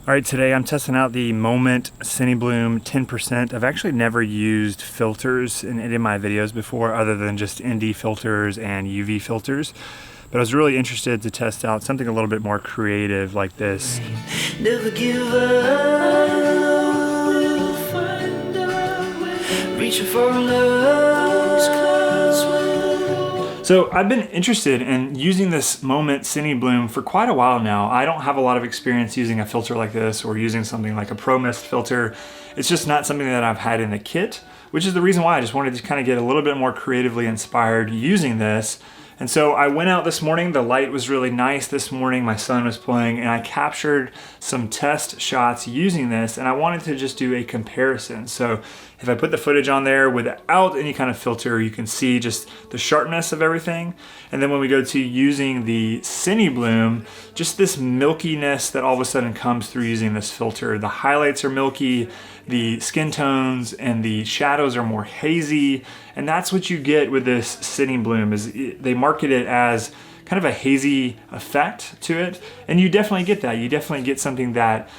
All right, today I'm testing out the Moment Cinebloom 10%. I've actually never used filters in any of my videos before other than just ND filters and UV filters. But I was really interested to test out something a little bit more creative like this. Never give up, find a way, reaching for love. So I've been interested in using this Moment Cinebloom for quite a while now. I don't have a lot of experience using a filter like this or using something like a Pro Mist filter. It's just not something that I've had in the kit, which is the reason why I just wanted to kind of get a little bit more creatively inspired using this. And so I went out this morning, the light was really nice this morning, my son was playing, and I captured some test shots using this, and I wanted to just do a comparison. So if I put the footage on there without any kind of filter, you can see just the sharpness of everything. And then when we go to using the Cinebloom, just this milkiness that all of a sudden comes through using this filter. The highlights are milky, the skin tones and the shadows are more hazy, and that's what you get with this Cinebloom. Is they market it as kind of a hazy effect to it, and you definitely get that. You definitely get something that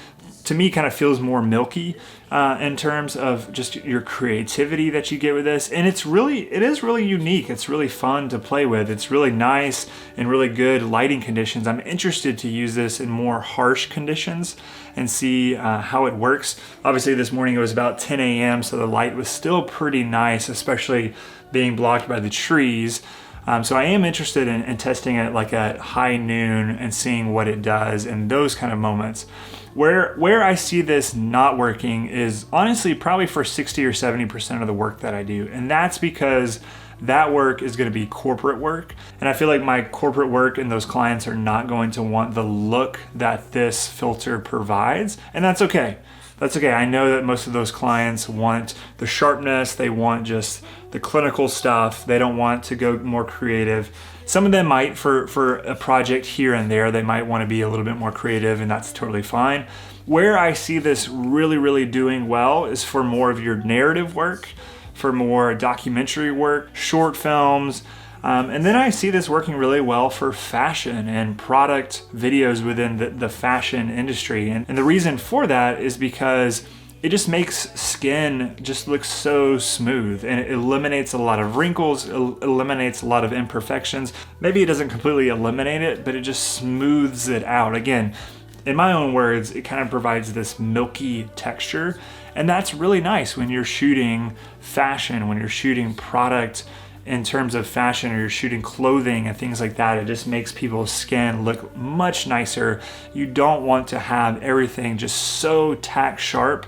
to me kind of feels more milky in terms of just your creativity that you get with this. And it is really unique. It's really fun to play with. It's really nice and really good lighting conditions. I'm interested to use this in more harsh conditions and see how it works. Obviously this morning it was about 10 a.m. so the light was still pretty nice, especially being blocked by the trees. So I am interested in testing it like at high noon and seeing what it does in those kind of moments. Where I see this not working is honestly probably for 60 or 70% of the work that I do. And that's because that work is going to be corporate work. And I feel like my corporate work and those clients are not going to want the look that this filter provides. And that's okay. That's okay. I know that most of those clients want the sharpness. They want just the clinical stuff. They don't want to go more creative. Some of them might, for a project here and there, they might want to be a little bit more creative, and that's totally fine. Where I see this really doing well is for more of your narrative work, for more documentary work, short films, and then I see this working really well for fashion and product videos within the fashion industry. And the reason for that is because it just makes skin just look so smooth, and it eliminates a lot of wrinkles, eliminates a lot of imperfections. Maybe it doesn't completely eliminate it, but it just smooths it out. Again, in my own words, it kind of provides this milky texture, and that's really nice when you're shooting fashion, when you're shooting product in terms of fashion, or you're shooting clothing and things like that. It just makes people's skin look much nicer. You don't want to have everything just so tack sharp.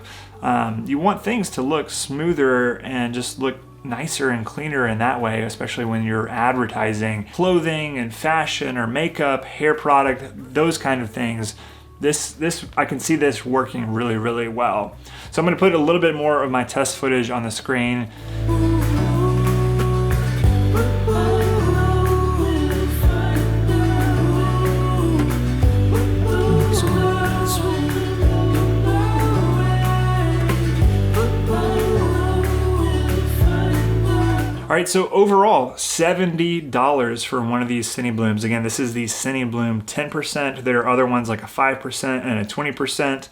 You want things to look smoother and just look nicer and cleaner in that way, especially when you're advertising clothing and fashion or makeup, hair product, those kind of things. This I can see this working really well. So I'm going to put a little bit more of my test footage on the screen. All right, so overall, $70 for one of these Cineblooms. Again, this is the Cinebloom 10%. There are other ones like a 5% and a 20%.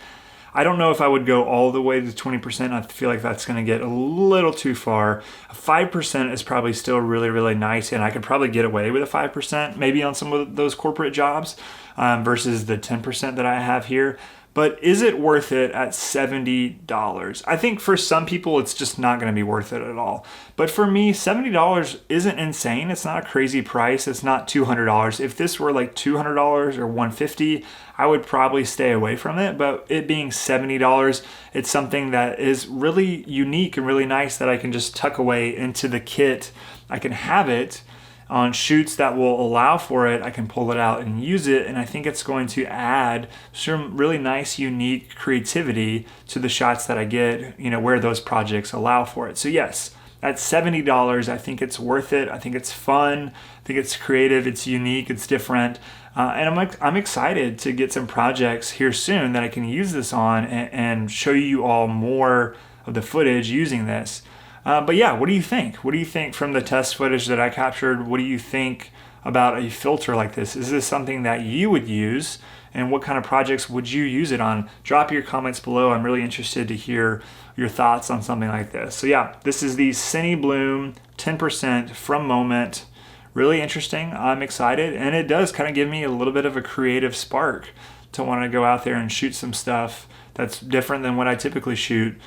I don't know if I would go all the way to 20%. I feel like that's gonna get a little too far. A 5% is probably still really nice, and I could probably get away with a 5% maybe on some of those corporate jobs versus the 10% that I have here. But is it worth it at $70? I think for some people, it's just not going to be worth it at all. But for me, $70 isn't insane. It's not a crazy price. It's not $200. If this were like $200 or $150, I would probably stay away from it. But it being $70, it's something that is really unique and really nice that I can just tuck away into the kit. I can have it on shoots that will allow for it. I can pull it out and use it, and I think it's going to add some really nice, unique creativity to the shots that I get, where those projects allow for it. So yes, at $70, I think it's worth it. I think it's fun. I think it's creative. It's unique. It's different. And I'm excited to get some projects here soon that I can use this on and show you all more of the footage using this. But yeah, what do you think? What do you think from the test footage that I captured? What do you think about a filter like this? Is this something that you would use? and what kind of projects would you use it on? Drop your comments below. I'm really interested to hear your thoughts on something like this. So yeah, this is the Cinebloom 10% from Moment. Really interesting. I'm excited, and it does kind of give me a little bit of a creative spark to want to go out there and shoot some stuff that's different than what I typically shoot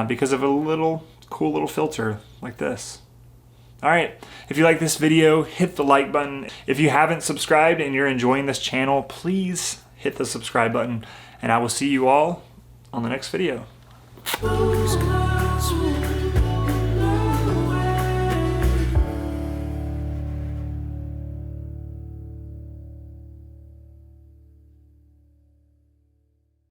because of a little cool little filter like this. All right, if you like this video, hit the like button. If you haven't subscribed and you're enjoying this channel, please hit the subscribe button, and I will see you all on the next video.